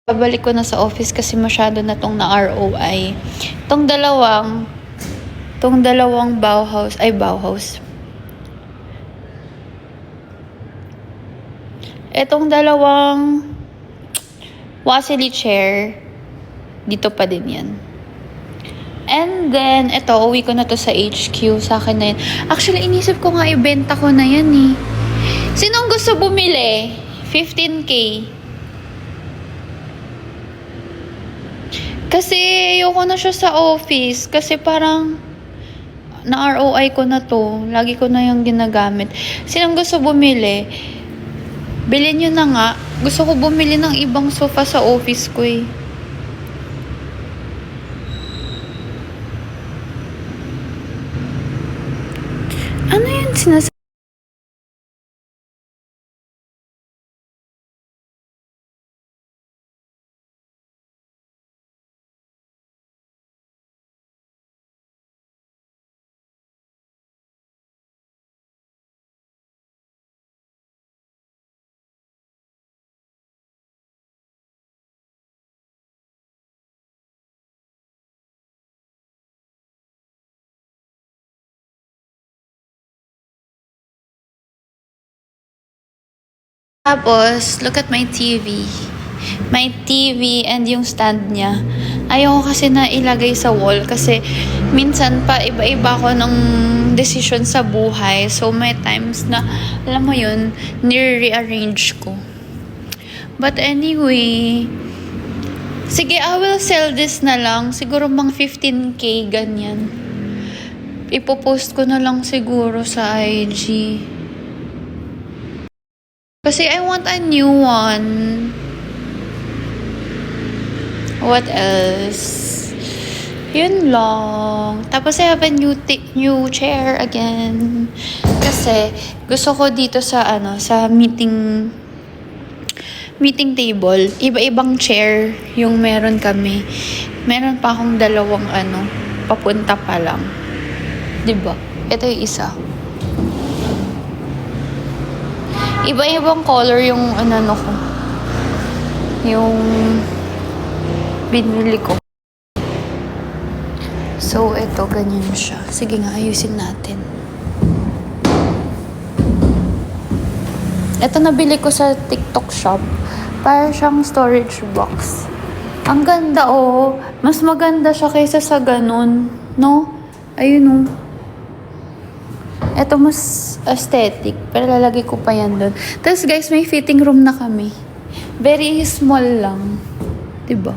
Babalik ko na sa office kasi masyado na tong na ROI. Tong dalawang Bauhaus. Etong dalawang Wassily chair, dito pa din yan. And then, uwi ko na to sa HQ. Sa akin na yan. Actually, inisip ko nga ibenta ko na yan eh. Sinong gusto bumili? 15K. Kasi ayoko na siya sa office. Kasi parang na ROI ko na to. Lagi ko na yung ginagamit. Sinong gusto bumili? Bilhin nyo na nga. Gusto ko bumili ng ibang sofa sa office ko eh. Ano yun sinasabi? Tapos, look at my TV. My TV and yung stand niya. Ayoko kasi na ilagay sa wall kasi minsan pa iba-iba ko ng decision sa buhay. So, may times na, alam mo yun, nire-rearrange ko. But anyway, sige, I will sell this na lang. Siguro mga 15K, ganyan. Ipopost ko na lang siguro sa IG. Kasi I want a new one. What else? Yun lang. Tapos I have a new chair again. Kasi gusto ko dito sa sa meeting table. Iba-ibang chair yung meron kami. Meron pa akong dalawang papunta pa lang. 'Di ba? Ito yung isa. Iba-ibang color yung ko. Yung binili ko. So, ito, ganyan siya. Sige nga, ayusin natin. Ito nabili ko sa TikTok shop. Para siyang storage box. Ang ganda oh. Mas maganda siya kaysa sa ganun. No? Ayun oh. Ito mas aesthetic. Pero lalagay ko pa yan doon. Tapos guys, may fitting room na kami. Very small lang. Diba?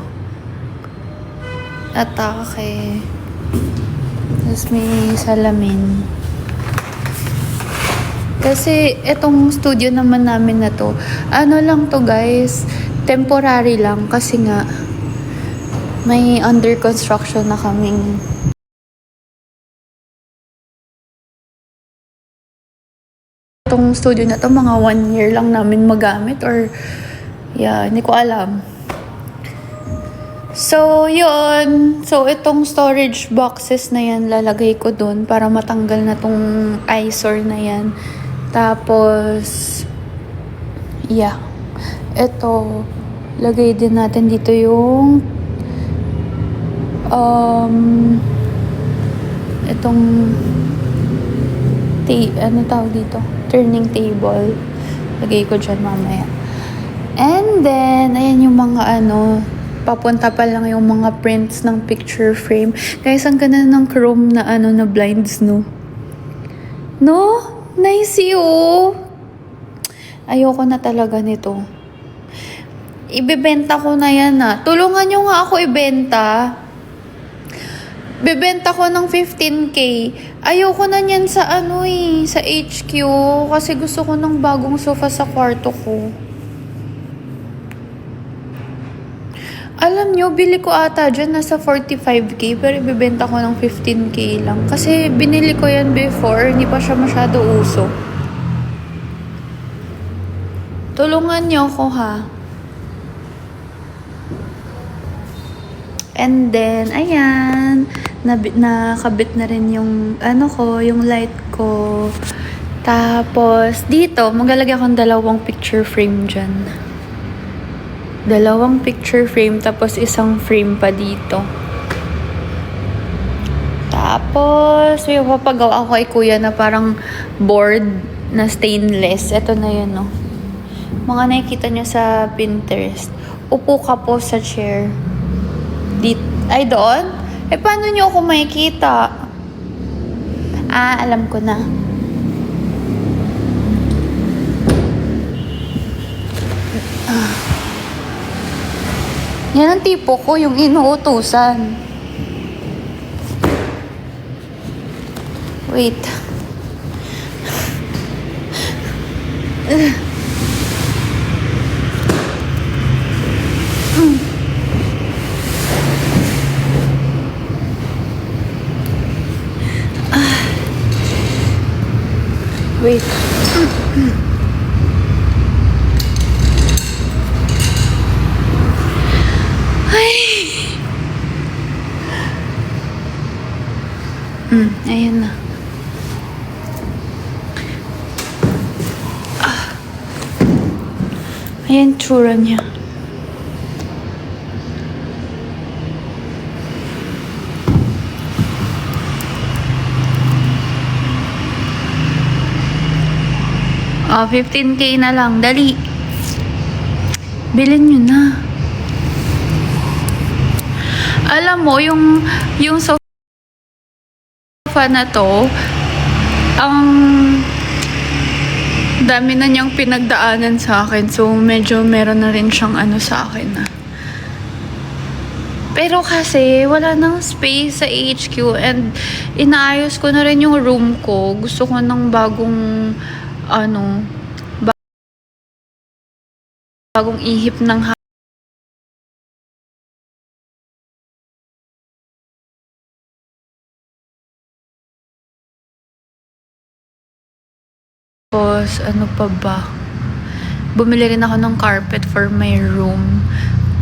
Atake. Tapos may salamin. Kasi itong studio naman namin na to, lang to guys, temporary lang. Kasi nga, may under construction na kaming itong studio na to, mga 1 year lang namin magamit or hindi ko alam. So, yun. So, itong storage boxes na yan, lalagay ko dun para matanggal na tong eyesore na yan. Tapos, ito, lagay din natin dito yung itong tawag dito? Turning table. Lagay ko dyan mamaya. And then, ayan yung mga papunta pa lang yung mga prints ng picture frame. Guys, ang ganda ng chrome na na blinds, no? No? Nice oh! Ayoko na talaga nito. Ibebenta ko na yan Tulungan nyo nga ako ibenta. Bebenta ko ng 15K. Ayoko na niyan sa sa HQ. Kasi gusto ko ng bagong sofa sa kwarto ko. Alam nyo, bili ko ata dyan nasa 45K. Pero ibebenta ko ng 15K lang. Kasi binili ko yan before. Hindi pa siya masyado uso. Tulungan nyo ako ha. And then, ayan. Nakabit na rin yung yung light ko. Tapos, dito, maglalagay akong dalawang picture frame dyan. Dalawang picture frame, tapos isang frame pa dito. Tapos, may papagawa ako kay kuya na parang board na stainless. Ito na yun, no. Mga nakikita nyo sa Pinterest. Upo ka po sa chair. Ay, doon? Paano nyo ako makikita? Alam ko na. Yan ang tipo ko, yung inuutusan. Wait. Wait. Ayun na. Ayan tsura niya. Oh, 15K na lang. Dali. Bilhin nyo na. Alam mo, yung sofa na to, ang dami na niyang pinagdaanan sa akin. So, medyo meron na rin siyang ano sa akin na. Pero kasi, wala nang space sa HQ and inaayos ko na rin yung room ko. Gusto ko ng bagong bagong ihip ng tapos, ano pa ba? Bumili rin ako ng carpet for my room.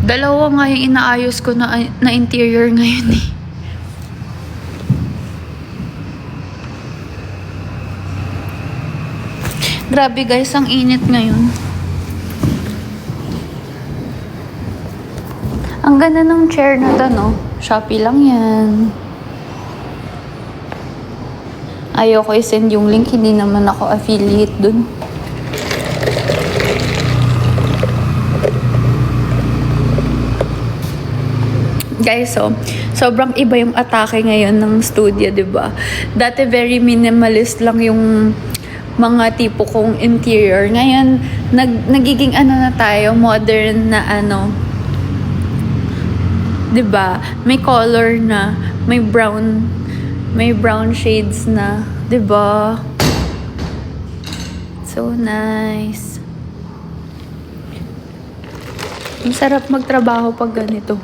Dalawa nga yung inaayos ko na interior ngayon eh. Grabe guys, ang init ngayon. Ang ganda ng chair na to, no? Shopee lang yan. Ayoko i-send yung link, hindi naman ako affiliate dun. Guys, so, sobrang iba yung atake ngayon ng studio, diba? Dati very minimalist lang yung mga tipo kong interior. Ngayon, nagiging ano na tayo, modern na ano. Diba? May color na, may brown shades na, 'di ba? So nice. Ang sarap magtrabaho pag ganito.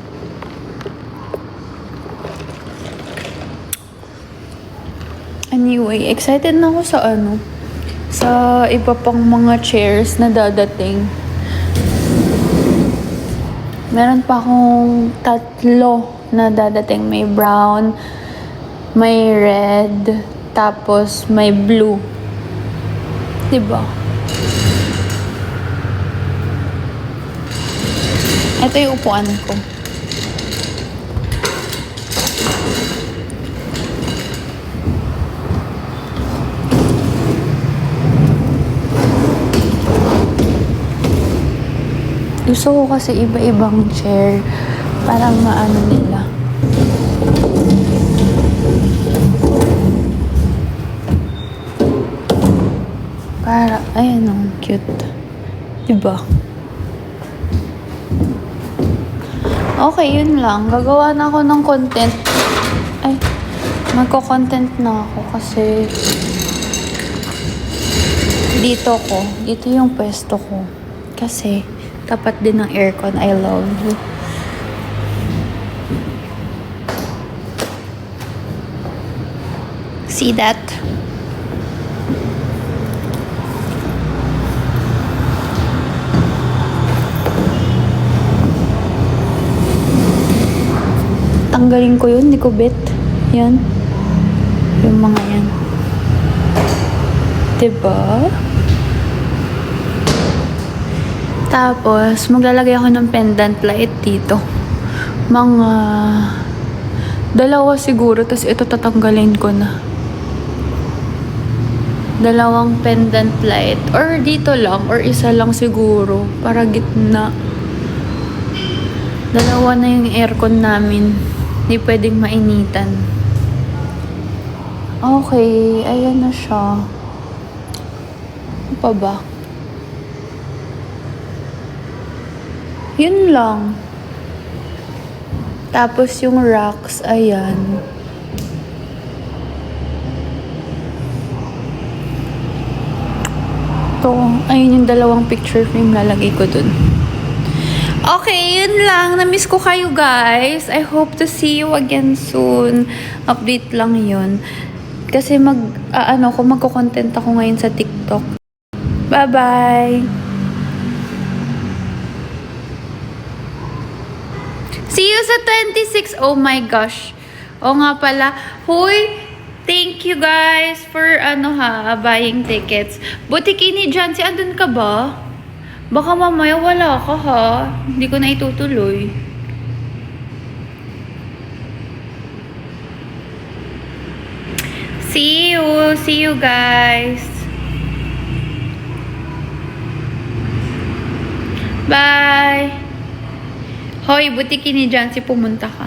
Anyway, excited na ako sa iba pang mga chairs na dadating. Meron pa akong 3 na dadating. May brown, may red, tapos may blue. Diba? Ito yung upuan ko. Gusto ko kasi iba-ibang chair. Parang maano nila. Ayan o, cute. Diba? Okay, yun lang. Gagawa na ako ng content. Ay, magko-content na ako kasi dito yung pwesto ko. Kasi tapat din ng aircon. I love you. See that? Tanggalin ko yun, hindi ko bet. Yan. Yung mga yan. Diba? Tapos, maglalagay ako ng pendant light dito. Mga 2 siguro, tapos ito tatanggalin ko na. 2 pendant light. Or dito lang, or isa lang siguro. Para gitna. 2 na yung aircon namin. Hindi pwedeng mainitan. Okay, ayan na siya. Ano pa ba? Yun lang. Tapos yung racks, ayan. Ito, ayun yung 2 picture frame lalagay ko dun. Okay, yun lang. Na-miss ko kayo, guys. I hope to see you again soon. Update lang yun. Kasi magko-content ako ngayon sa TikTok. Bye-bye! See you sa 26. Oh my gosh. O nga pala. Huy, thank you guys for buying tickets. Butikini dyan, andun ka ba? Baka mamaya wala ka ha. Hindi ko na itutuloy. See you guys. Bye. Hoy, butiki ni Jancy, pumunta ka.